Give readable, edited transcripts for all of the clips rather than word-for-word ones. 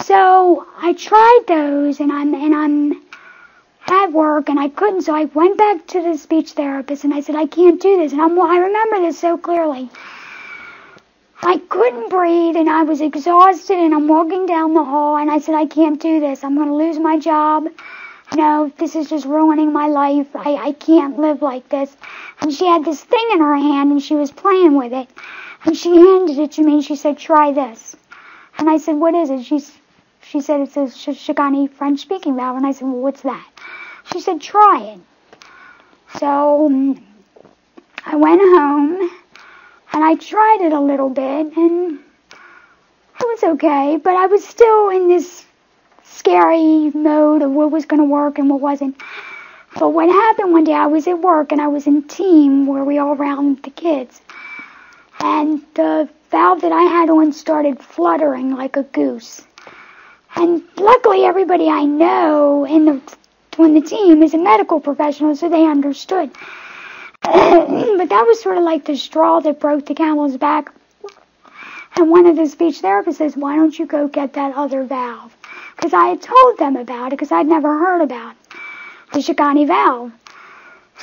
So I tried those, and I'm at work, and I couldn't, so I went back to the speech therapist, and I said, I can't do this, and I remember this so clearly. I couldn't breathe, and I was exhausted, and I'm walking down the hall, and I said, I can't do this. I'm going to lose my job. No, this is just ruining my life. I can't live like this. And she had this thing in her hand, and she was playing with it. And she handed it to me, and she said, try this. And I said, what is it? She said, it's a Shikani French speaking valve. And I said, well, what's that? She said, try it. So I went home, and I tried it a little bit, and it was okay. But I was still in this scary mode of what was going to work and what wasn't. But what happened one day, I was at work, and I was in team where we all round the kids. And the valve that I had on started fluttering like a goose. And luckily, everybody I know on the team is a medical professional, so they understood. But that was sort of like the straw that broke the camel's back. And one of the speech therapists says, why don't you go get that other valve? Because I had told them about it, because I'd never heard about the Shikani valve.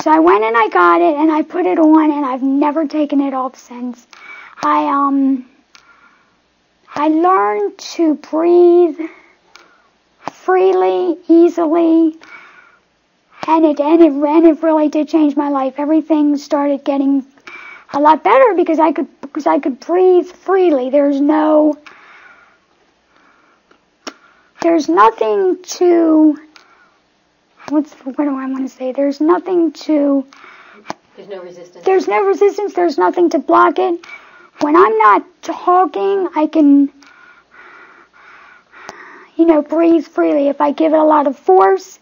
So I went and I got it, and I put it on, and I've never taken it off since. I learned to breathe freely, easily, and it really did change my life. Everything started getting a lot better because I could breathe freely. There's nothing to, what do I want to say? There's no resistance. There's no resistance. There's nothing to block it. When I'm not talking, I can, breathe freely. If I give it a lot of force,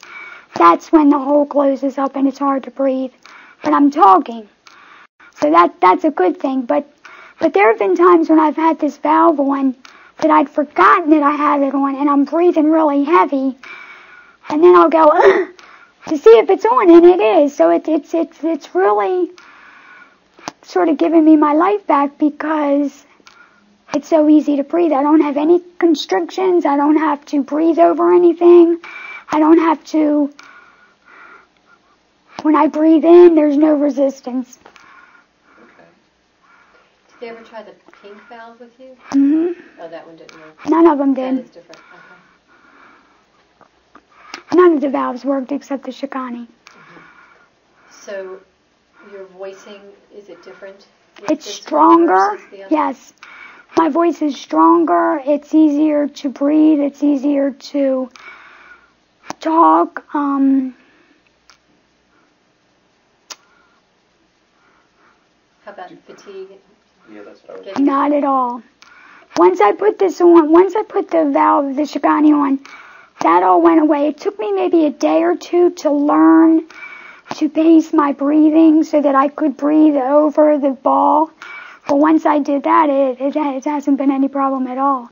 that's when the hole closes up and it's hard to breathe. But I'm talking. So that's a good thing. But there have been times when I've had this valve on that I'd forgotten that I had it on, and I'm breathing really heavy. And then I'll go to see if it's on, and it is. So it's really sort of giving me my life back because it's so easy to breathe. I don't have any constrictions. I don't have to breathe over anything. I don't have to, when I breathe in, there's no resistance. Okay. Did they ever try the pink valve with you? Mm-hmm. Oh, that one didn't work. None of them did. That is different. Okay. None of the valves worked except the Shikani. Mm-hmm. So your voicing, is it different? It's stronger. Yes. My voice is stronger. It's easier to breathe. It's easier to talk. How about fatigue? Yeah, that's what I was. Not at all. Once I put the valve, the Shikani on, that all went away. It took me maybe a day or two to learn to pace my breathing so that I could breathe over the ball. But once I did that, it hasn't been any problem at all.